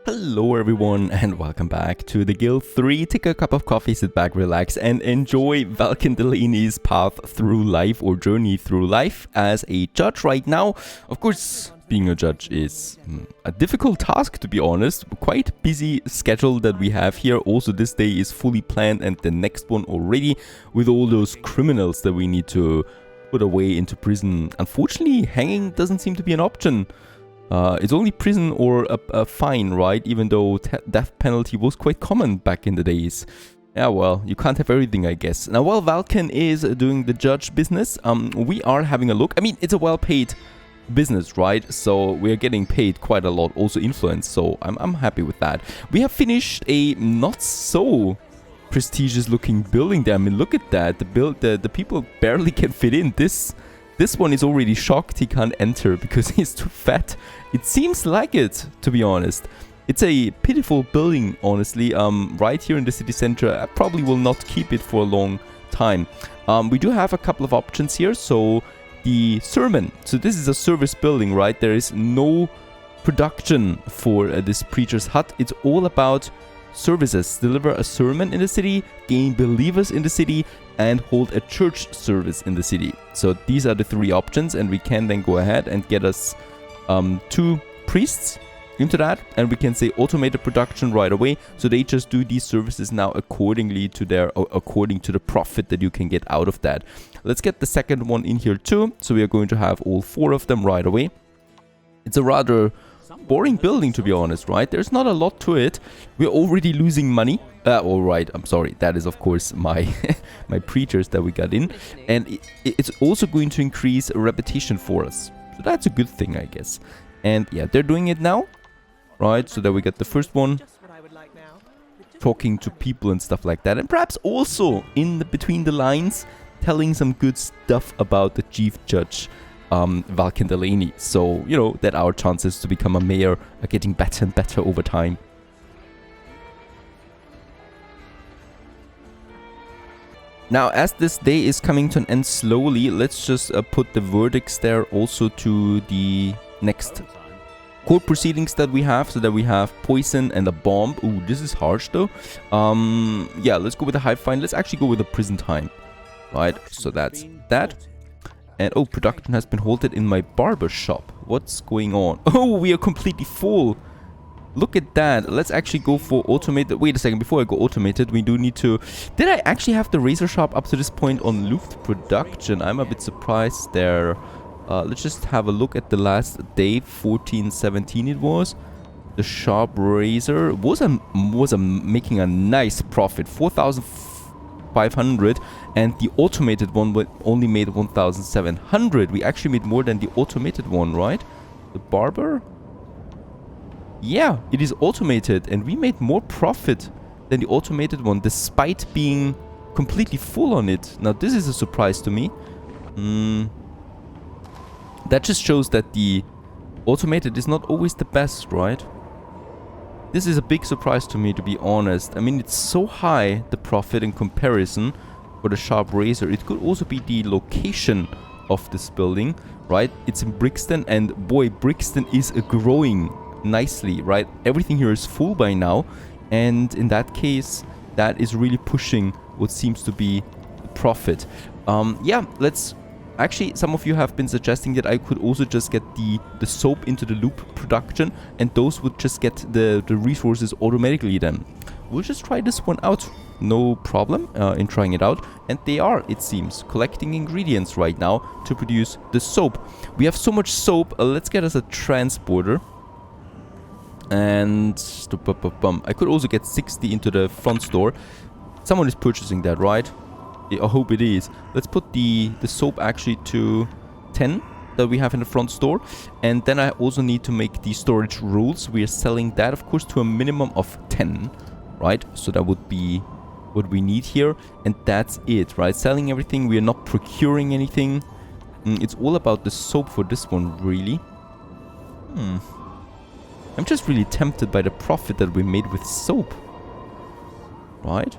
Hello everyone and welcome back to the Guild 3. Take a cup of coffee, sit back, relax and enjoy Valken Delaney's path through life or journey through life as a judge right now. Of course, being a judge is a difficult task, to be honest. Quite busy schedule that we have here. Also this day is fully planned and the next one already with all those criminals that we need to put away into prison. Unfortunately, hanging doesn't seem to be an option. It's only prison or a fine, right? Even though death penalty was quite common back in the days. Yeah, well, you can't have everything, I guess. Now, while Valken is doing the judge business, we are having a look. I mean, it's a well-paid business, right? So we are getting paid quite a lot, also influence. So I'm happy with that. We have finished a not so prestigious-looking building there. I mean, look at that. The people barely can fit in. This one is already shocked he can't enter because he's too fat. It seems like it, to be honest. It's a pitiful building, honestly. Right here in the city center. I probably will not keep it for a long time. We do have a couple of options here. So the sermon. So this is a service building, right? There is no production for this preacher's hut. It's all about services. Deliver a sermon in the city, gain believers in the city, and hold a church service in the city. So these are the three options, and we can then go ahead and get us 2 priests into that, and we can say automated production right away. So they just do these services now according to the profit that you can get out of that. Let's get the second one in here too. So we are going to have all 4 of them right away. It's a rather boring building, to be honest, right? There's not a lot to it. We're already losing money. All right, I'm sorry. That is, of course, my my preachers that we got in. And it's also going to increase reputation for us. So that's a good thing, I guess. And yeah, they're doing it now, right? So that we got the first one talking to people and stuff like that. And perhaps also between the lines, telling some good stuff about the chief judge, Valken Delaney. So, you know, that our chances to become a mayor are getting better and better over time. Now, as this day is coming to an end slowly, let's just put the verdicts there also to the next court proceedings that we have. So that we have poison and a bomb. Ooh, this is harsh though. Yeah, let's go with a high fine. Let's actually go with a prison time. Right, so that's that. And oh, production has been halted in my barber shop. What's going on? Oh, we are completely full. Look at that. Let's actually go for automated. Wait a second. Before I go automated, we do need to... Did I actually have the razor shop up to this point on Luft production? I'm a bit surprised there. Let's just have a look at the last day. 1417 it was. The sharp razor was making a nice profit. 4,500. And the automated one only made 1,700. We actually made more than the automated one, right? The barber? Yeah, it is automated. And we made more profit than the automated one, despite being completely full on it. Now, this is a surprise to me. That just shows that the automated is not always the best, right? This is a big surprise to me, to be honest. I mean, it's so high, the profit in comparison for the sharp razor. It could also be the location of this building, right? It's in Brixton, and boy, Brixton is growing nicely, right? Everything here is full by now, and in that case, that is really pushing what seems to be the profit. Yeah, let's... Actually, some of you have been suggesting that I could also just get the soap into the loop production, and those would just get the resources automatically then. We'll just try this one out. No problem in trying it out. And they are, it seems, collecting ingredients right now to produce the soap. We have so much soap. Let's get us a transporter. And I could also get 60 into the front store. Someone is purchasing that, right? I hope it is. Let's put the soap actually to 10 that we have in the front store. And then I also need to make the storage rules. We are selling that, of course, to a minimum of 10, right? So that would be what we need here. And that's it, right? Selling everything. We are not procuring anything. It's all about the soap for this one, really. I'm just really tempted by the profit that we made with soap. Right?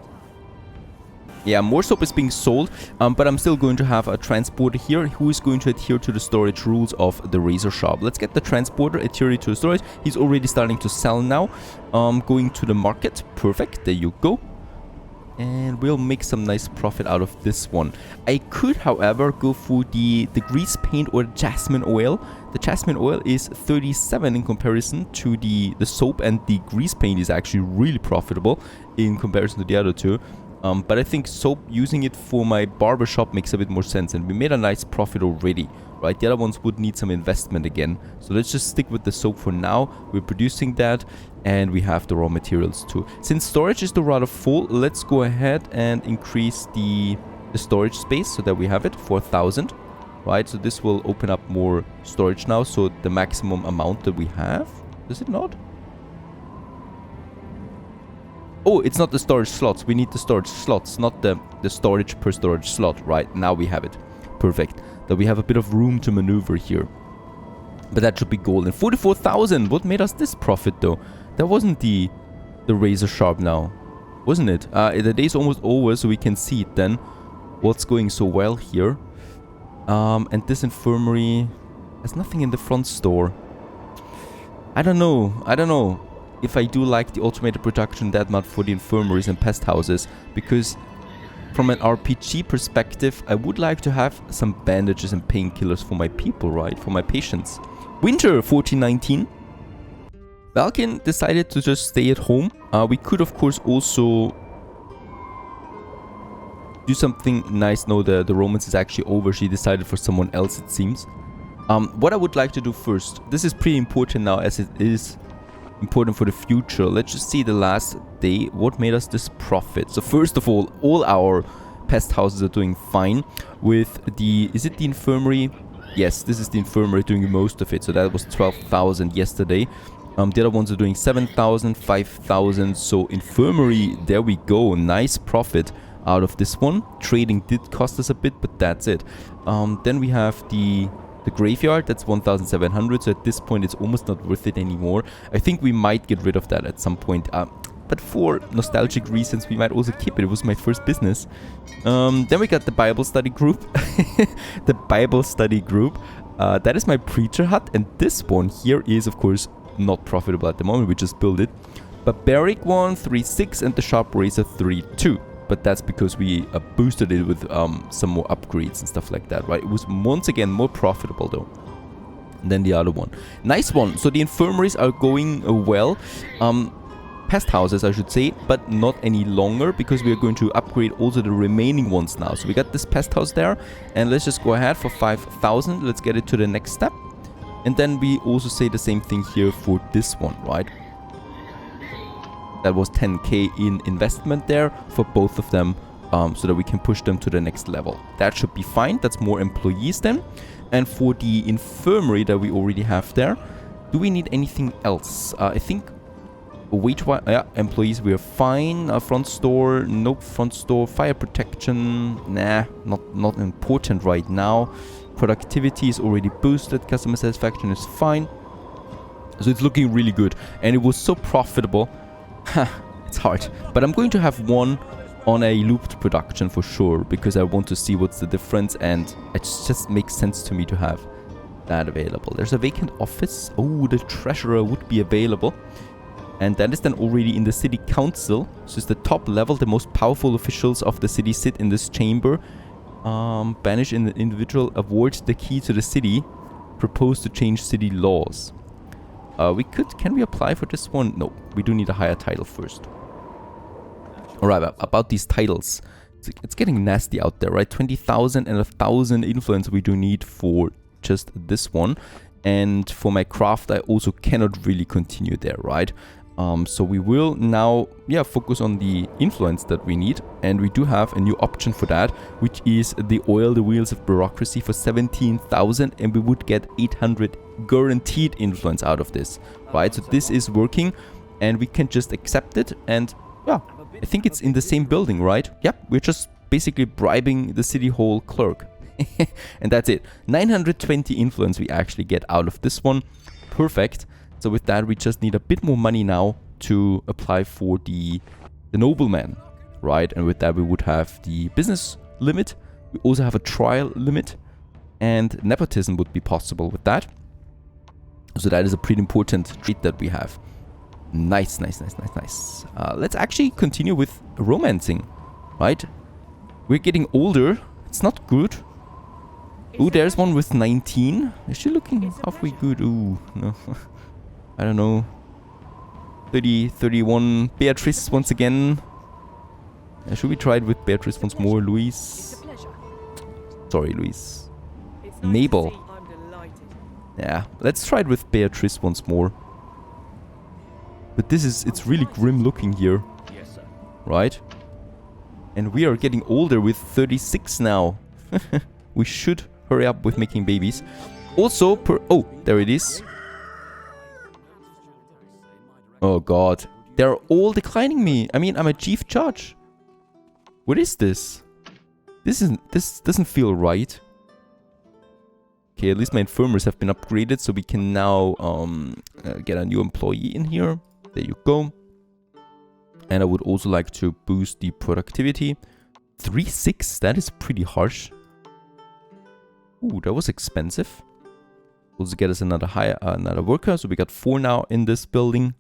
Yeah, more soap is being sold, but I'm still going to have a transporter here who is going to adhere to the storage rules of the razor shop. Let's get the transporter adhering to the storage. He's already starting to sell now. Going to the market. Perfect. There you go. And we'll make some nice profit out of this one. I could, however, go for the grease paint or jasmine oil. The jasmine oil is 37 in comparison to the soap, and the grease paint is actually really profitable in comparison to the other two. But I think soap, using it for my barber shop makes a bit more sense, and we made a nice profit already, right? The other ones would need some investment again. So let's just stick with the soap for now. We're producing that, and we have the raw materials too. Since storage is still rather full, let's go ahead and increase the storage space so that we have it 4,000, right? So this will open up more storage now. So the maximum amount that we have, does it not? Oh, it's not the storage slots. We need the storage slots, not the storage per storage slot. Right, now we have it. Perfect. That we have a bit of room to maneuver here. But that should be golden. 44,000. What made us this profit, though? That wasn't the razor sharp now, wasn't it? The day's almost over, so we can see it then. What's going so well here? And this infirmary has nothing in the front store. I don't know if I do like the automated production that much for the infirmaries and pest houses, because from an RPG perspective, I would like to have some bandages and painkillers for my people, right? For my patients. Winter 1419. Valken decided to just stay at home. We could, of course, also do something nice. No, the romance is actually over. She decided for someone else, it seems. What I would like to do first, this is pretty important now as it is important for the future. Let's just see the last day. What made us this profit? So first of all our pest houses are doing fine with the... Is it the infirmary? Yes, this is the infirmary doing most of it. So that was 12,000 yesterday. The other ones are doing 7,000, 5,000. So infirmary, there we go. Nice profit out of this one. Trading did cost us a bit, but that's it. Then we have the graveyard. That's 1,700. So at this point, it's almost not worth it anymore. I think we might get rid of that at some point. But for nostalgic reasons, we might also keep it. It was my first business. Then we got the Bible study group. The Bible study group. That is my preacher hut. And this one here is, of course, not profitable at the moment. We just built it. Barbaric one, 3.6, and the Sharp Razor 3.2. But that's because we boosted it with some more upgrades and stuff like that, right? It was once again more profitable though than the other one. Nice one. So the infirmaries are going well. Pest houses, I should say, but not any longer, because we are going to upgrade also the remaining ones now. So we got this pest house there, and let's just go ahead for 5,000. Let's get it to the next step. And then we also say the same thing here for this one, right? That was 10k in investment there for both of them, so that we can push them to the next level. That should be fine. That's more employees then. And for the infirmary that we already have there, do we need anything else? I think wage-wise, yeah, employees, we are fine. Front store, nope. Front store, fire protection, nah, not important right now. Productivity is already boosted. Customer satisfaction is fine. So it's looking really good, and it was so profitable. It's hard, but I'm going to have one on a looped production for sure, because I want to see what's the difference, and it just makes sense to me to have that available. There's a vacant office. Oh, the treasurer would be available, and that is then already in the city council. So it's the top level. The most powerful officials of the city sit in this chamber. Banish an individual, award the key to the city, propose to change city laws. Can we apply for this one? No, we do need a higher title first. Alright, about these titles. It's getting nasty out there, right? 20,000 and 1,000 influence we do need for just this one. And for my craft, I also cannot really continue there, right? So we will now, focus on the influence that we need. And we do have a new option for that, which is the oil the wheels of bureaucracy for 17,000. And we would get 800 guaranteed influence out of this, right? So this is working, and we can just accept it. And yeah, I think it's in the same building, right? Yep, we're just basically bribing the city hall clerk. And that's it. 920 influence we actually get out of this one. Perfect. So with that, we just need a bit more money now to apply for the nobleman. right? And with that, we would have the business limit. We also have a trial limit, and nepotism would be possible with that. So that is a pretty important trait that we have. Nice, nice, nice, nice, nice. Let's actually continue with romancing, right? We're getting older. It's not good. Ooh, there's one with 19. Is she looking halfway good? Ooh, no. I don't know. 30, 31. Beatrice once again. Should we try it with Beatrice once more? Luis. Sorry, Luis. Mabel. Yeah, let's try it with Beatrice once more. But it's really grim looking here. Yes, sir. Right? And we are getting older with 36 now. We should hurry up with making babies. Also, oh, there it is. Oh god. They're all declining me. I mean, I'm a chief judge. What is this? This doesn't feel right. Okay, at least my infirmers have been upgraded, so we can now get a new employee in here. There you go. And I would also like to boost the productivity. 3.6, that is pretty harsh. Ooh, that was expensive. Also get us another worker, so we got 4 now in this building.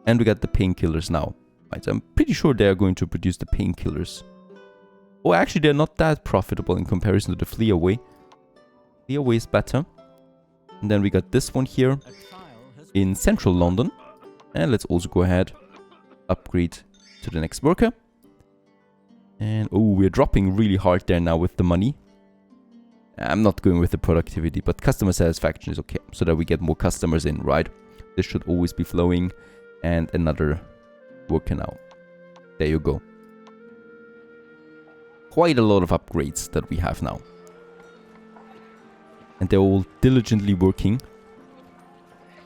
And we got the painkillers now. Right, so I'm pretty sure they are going to produce the painkillers. Oh, actually, they're not that profitable in comparison to the flee away. Flee away is better. And then we got this one here in central London. And let's also go ahead, upgrade to the next worker. And oh, we're dropping really hard there now with the money. I'm not going with the productivity, but customer satisfaction is okay, so that we get more customers in, right? This should always be flowing. And another worker now. There you go. Quite a lot of upgrades that we have now. And they're all diligently working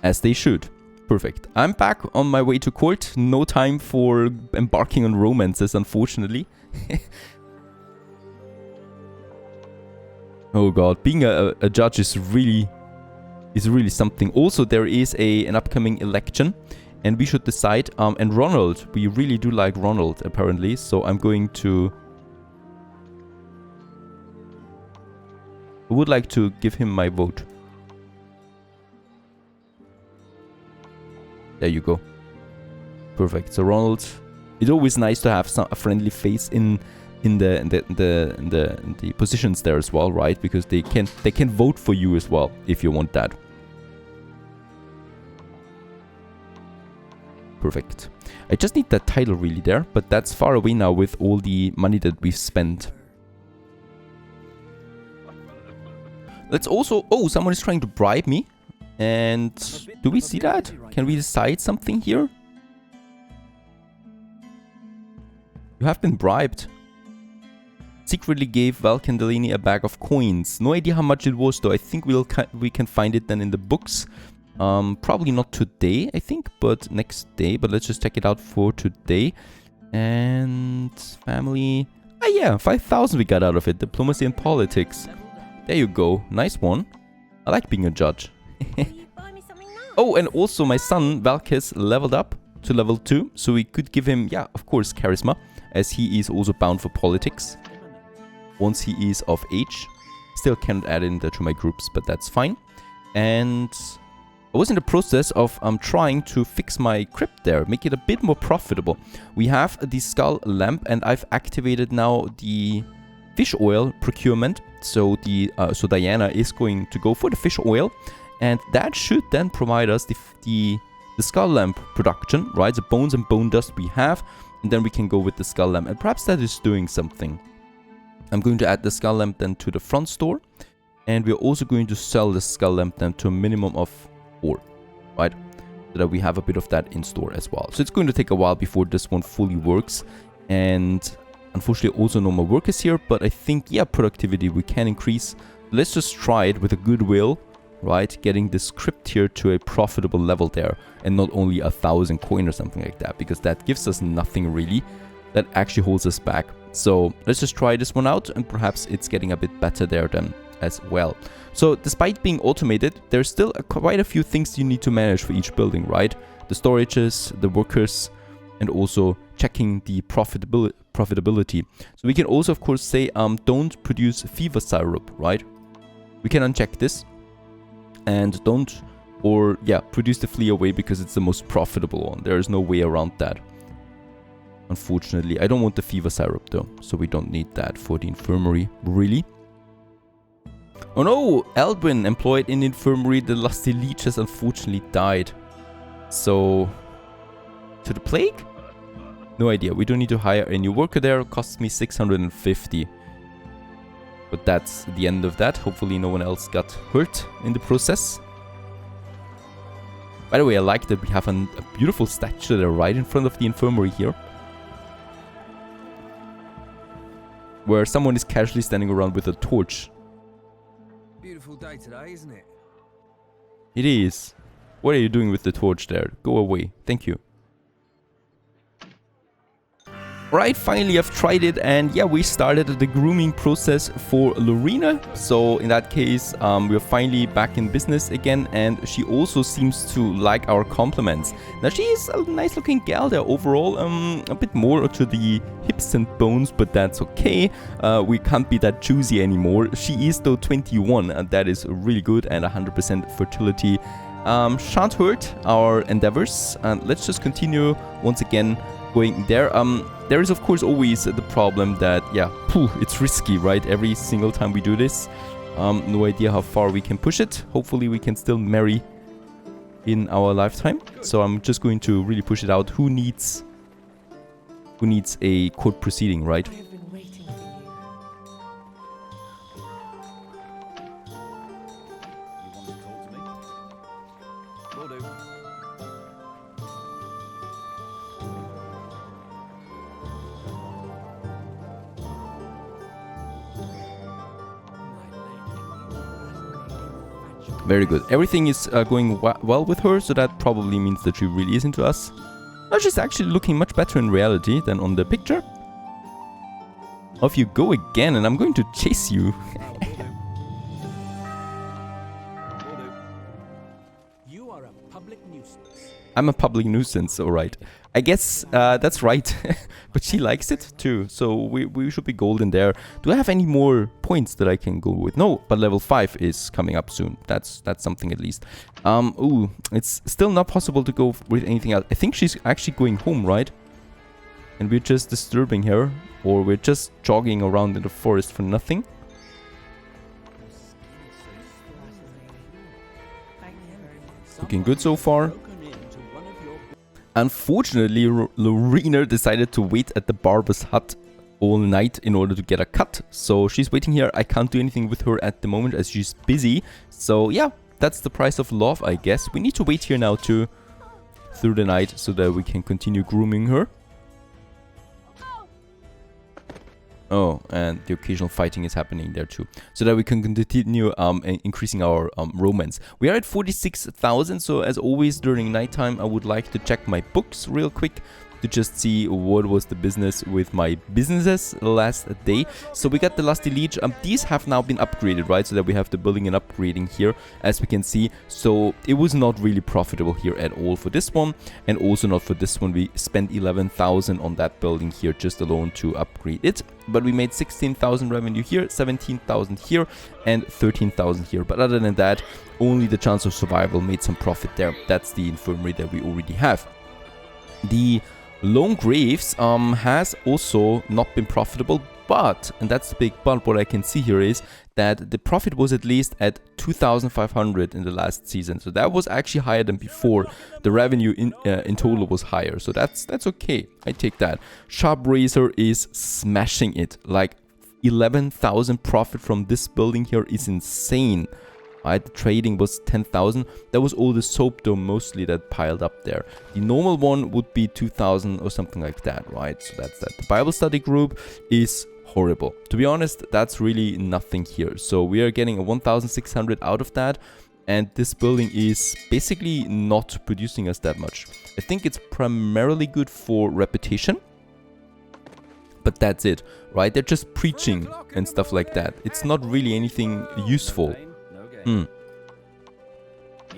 as they should. Perfect. I'm back on my way to court. No time for embarking on romances, unfortunately. Oh god, being a judge is really something. Also, there is an upcoming election, and we should decide. And Ronald, we really do like Ronald apparently, so I'm going to. I would like to give him my vote. There you go. Perfect. So Ronald, it's always nice to have a friendly face in the positions there as well, right? Because they can vote for you as well if you want that. Perfect. I just need that title really there, but that's far away now with all the money that we've spent. Let's also... Oh, someone is trying to bribe me. And do we see that? Can we decide something here? You have been bribed. Secretly gave Val Candelini a bag of coins. No idea how much it was though. I think we can find it then in the books. Probably not today, I think, but next day. But let's just check it out for today. And family... Ah yeah, 5,000 we got out of it. Diplomacy and politics. There you go. Nice one. I like being a judge. Oh, and also my son Valkes leveled up to level 2. So we could give him, yeah, of course, charisma. As he is also bound for politics. Once he is of age. Still can't add in that to my groups, but that's fine. And I was in the process of trying to fix my crypt there. Make it a bit more profitable. We have the skull lamp, and I've activated now the fish oil procurement. So Diana is going to go for the fish oil. And that should then provide us the skull lamp production, right? The bones and bone dust we have. And then we can go with the skull lamp. And perhaps that is doing something. I'm going to add the skull lamp then to the front store. And we're also going to sell the skull lamp then to a minimum of 4, right? So that we have a bit of that in store as well. So it's going to take a while before this one fully works. And unfortunately also no more workers here. But I think, yeah, productivity we can increase. Let's just try it with a goodwill. Right, getting this crypt here to a profitable level there, and not only 1,000 coin or something like that, because that gives us nothing really. That actually holds us back. So let's just try this one out, and perhaps it's getting a bit better there then as well. So despite being automated, there's still quite a few things you need to manage for each building, right? The storages, the workers, and also checking the profitability. So we can also, of course, say don't produce fever syrup, right? We can uncheck this and don't, or yeah, produce the flea away because it's the most profitable one. There is no way around that. Unfortunately, I don't want the fever syrup though, so we don't need that for the infirmary. Really? Oh no! Aldwin, employed in the infirmary, the lusty leech has unfortunately died. So, to the plague? No idea. We don't need to hire a new worker there. It costs me 650. But that's the end of that. Hopefully no one else got hurt in the process. By the way, I like that we have a beautiful statue there right in front of the infirmary here, where someone is casually standing around with a torch. Beautiful day today, isn't it? It is. What are you doing with the torch there? Go away. Thank you. Right, finally I've tried it, and yeah, we started the grooming process for Lorena. So in that case, we're finally back in business again, and she also seems to like our compliments. Now she is a nice looking gal there overall, a bit more to the hips and bones, but that's okay. We can't be that choosy anymore. She is though 21, and that is really good, and 100% fertility. Shan't hurt our endeavors, and let's just continue once again going there. There is of course always the problem that, yeah, it's risky, right? Every single time we do this. No idea how far we can push it. Hopefully we can still marry in our lifetime. So I'm just going to really push it out. Who needs a court proceeding, right? Very good. Everything is going well with her, so that probably means that she really is into us. Oh, she's actually looking much better in reality than on the picture. Off you go again, and I'm going to chase you. You are a public nuisance. I'm a public nuisance, alright. I guess that's right. But she likes it too, so we should be golden there. Do I have any more points that I can go with? No, but level 5 is coming up soon. That's something at least. Ooh, it's still not possible to go with anything else. I think she's actually going home, right? And we're just disturbing her, or we're just jogging around in the forest for nothing. Looking good so far. Unfortunately, Lorena decided to wait at the barber's hut all night in order to get a cut. So she's waiting here. I can't do anything with her at the moment as she's busy. So yeah, that's the price of love, I guess. We need to wait here now too through the night so that we can continue grooming her. Oh, and the occasional fighting is happening there too. So that we can continue increasing our romance. We are at 46,000, so as always during nighttime I would like to check my books real quick to just see what was the business with my businesses last day. So we got the Lusty Leech. These have now been upgraded, right? So that we have the building and upgrading here, as we can see. So it was not really profitable here at all for this one, and also not for this one. We spent 11,000 on that building here just alone to upgrade it. But we made 16,000 revenue here, 17,000 here, and 13,000 here. But other than that, only the chance of survival made some profit there. That's the infirmary that we already have. The Lone Graves has also not been profitable, but, and that's the big but, what I can see here is that the profit was at least at 2,500 in the last season. So that was actually higher than before. The revenue in total was higher, so that's okay. I take that. Sharp Razor is smashing it. Like 11,000 profit from this building here is insane. Right, the trading was 10,000. That was all the soap though, mostly, that piled up there. The normal one would be 2,000 or something like that, right? So that's that. The Bible study group is horrible. To be honest, that's really nothing here. So we are getting a 1,600 out of that, and this building is basically not producing us that much. I think it's primarily good for reputation, but that's it, right? They're just preaching and stuff like that. It's not really anything useful.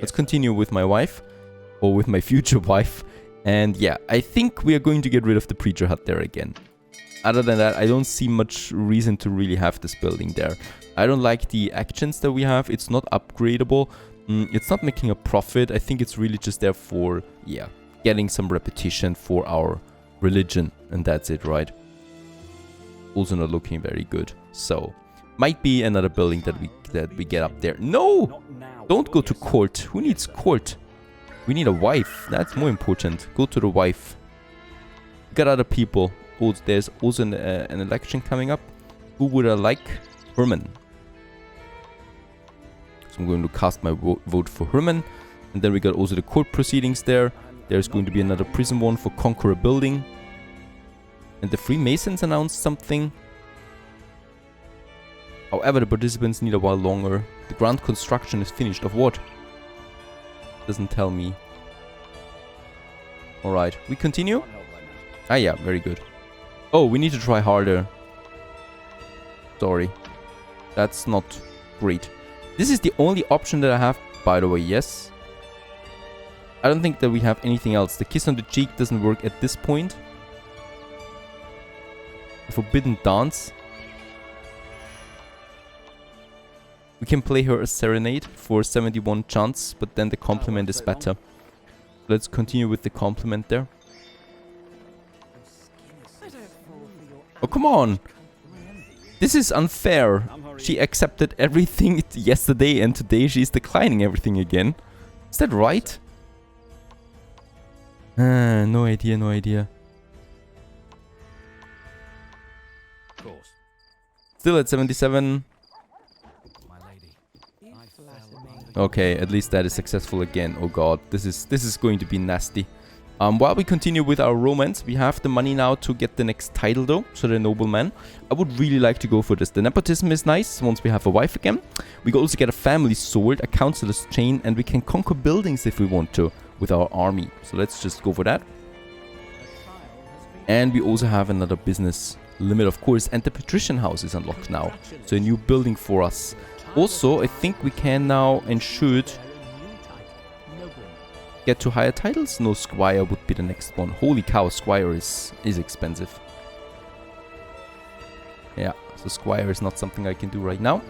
Let's continue with my wife, or with my future wife, And yeah, I think we are going to get rid of the preacher hut there again. Other than that, I don't see much reason to really have this building there. I don't like the actions that we have. It's not upgradable. It's not making a profit. I think it's really just there for, yeah, getting some repetition for our religion. And that's it, right? Also not looking very good. So, might be another building that we get up there. No! Don't go to court. Who needs court? We need a wife. That's more important. Go to the wife. Got other people. Oh, there's also an election coming up. Who would I like? Herman. So I'm going to cast my vote for Herman. And then we got also the court proceedings there. There's going to be another prison one for Conqueror Building. And the Freemasons announced something. However, the participants need a while longer. The grand construction is finished. Of what? Doesn't tell me. Alright, we continue? Ah yeah, very good. Oh, we need to try harder. Sorry. That's not great. This is the only option that I have, by the way, yes. I don't think that we have anything else. The kiss on the cheek doesn't work at this point. The forbidden dance. We can play her a serenade for 71 chance, but then the compliment is better. Let's continue with the compliment there. Oh, come on! This is unfair. She accepted everything yesterday and today she's declining everything again. Is that right? No idea, no idea. Still at 77. Okay, at least that is successful again. Oh god, this is going to be nasty. While we continue with our romance, we have the money now to get the next title though, so the nobleman. I would really like to go for this. The nepotism is nice once we have a wife again. We can also get a family sword, a counselor's chain, and we can conquer buildings if we want to with our army. So let's just go for that. And we also have another business limit, of course, and the patrician house is unlocked now. So a new building for us. Also, I think we can now and should get to higher titles. No, squire would be the next one. Holy cow, squire is expensive. Yeah, so squire is not something I can do right now.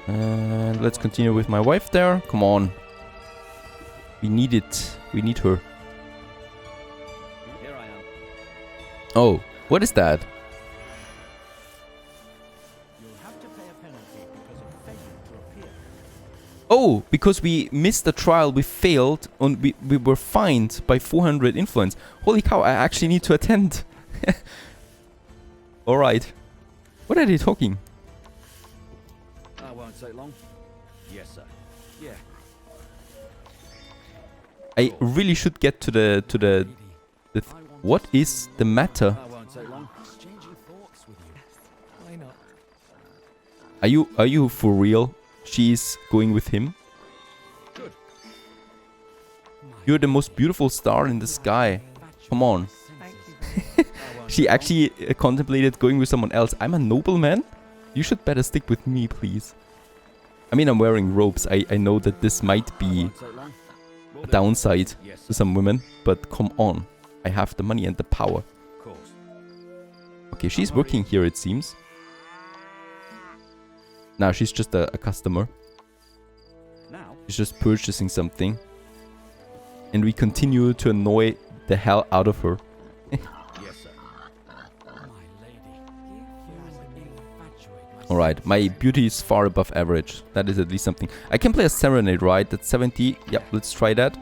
And let's continue with my wife there. Come on. We need it. We need her. Oh, what is that? Oh, because we missed the trial, we failed, and we were fined by 400 influence. Holy cow, I actually need to attend. Alright. What are they talking? That won't take long. Yes, sir. Yeah. I really should get to the what is the matter? That won't take long. Exchanging thoughts with you. Why not? Are you for real? She's going with him. Good. You're the most beautiful star in the sky. Come on. She actually contemplated going with someone else. I'm a nobleman? You should better stick with me, please. I mean, I'm wearing robes. I know that this might be a downside to some women, but come on. I have the money and the power. Okay, she's working here, it seems. Now she's just a customer. She's just purchasing something. And we continue to annoy the hell out of her. Alright, my beauty is far above average. That is at least something. I can play a serenade, right? That's 70. Yep, let's try that.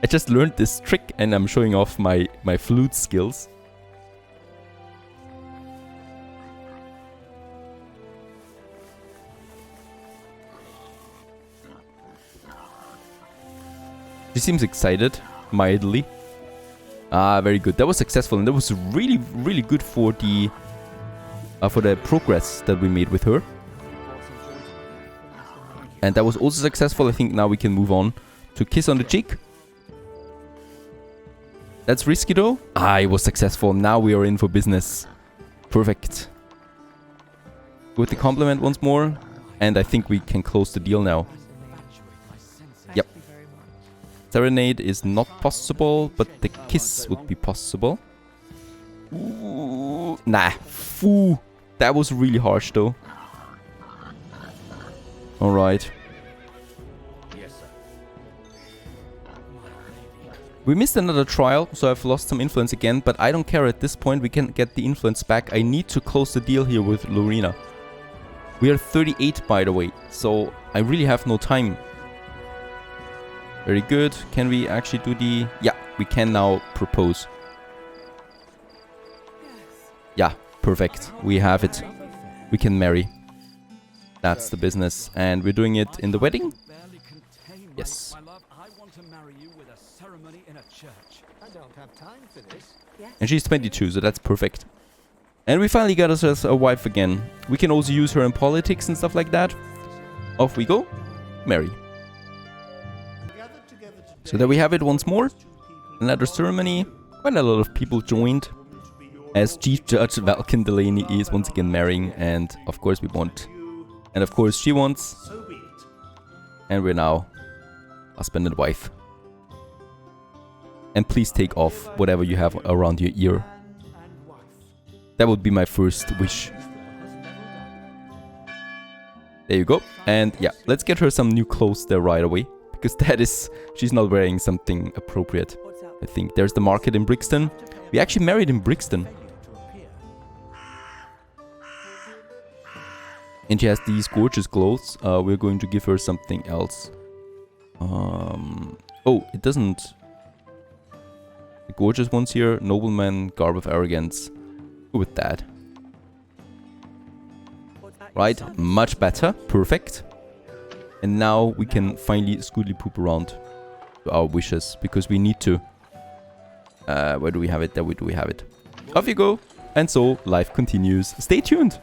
I just learned this trick and I'm showing off my flute skills. She seems excited, mildly. Ah, very good. That was successful, and that was really, really good for the progress that we made with her. And that was also successful. I think now we can move on to kiss on the cheek. That's risky though. Ah, it was successful. Now we are in for business. Perfect. With the compliment once more, and I think we can close the deal now. Yep. Serenade is not possible, but the kiss would be possible. Ooh, nah. Foo. That was really harsh though. Alright. Yes, sir. We missed another trial, so I've lost some influence again, but I don't care at this point. We can get the influence back. I need to close the deal here with Lorena. We are 38, by the way, so I really have no time. Very good. Can we actually do the... Yeah, we can now propose. Yeah, perfect. We have it. We can marry. That's the business. And we're doing it in the wedding? Yes. My love, I want to marry you with a ceremony in a church. I don't have time for this. And she's 22, so that's perfect. And we finally got ourselves a wife again. We can also use her in politics and stuff like that. Off we go. Marry. So there we have it once more. Another ceremony. Quite a lot of people joined. As Chief Judge Valken Delaney is once again marrying. And of course we want. And of course she wants. And we're now husband and wife. And please take off whatever you have around your ear. That would be my first wish. There you go. And yeah, let's get her some new clothes there right away. Because that is... She's not wearing something appropriate. I think there's the market in Brixton. We actually married in Brixton. And she has these gorgeous clothes. We're going to give her something else. Oh, it doesn't... The gorgeous ones here. Nobleman, garb of arrogance. Go with that. Right, much better. Perfect. And now we can finally scootly poop around to our wishes. Because we need to. Where do we have it? There we do we have it. Off you go. And so, life continues. Stay tuned.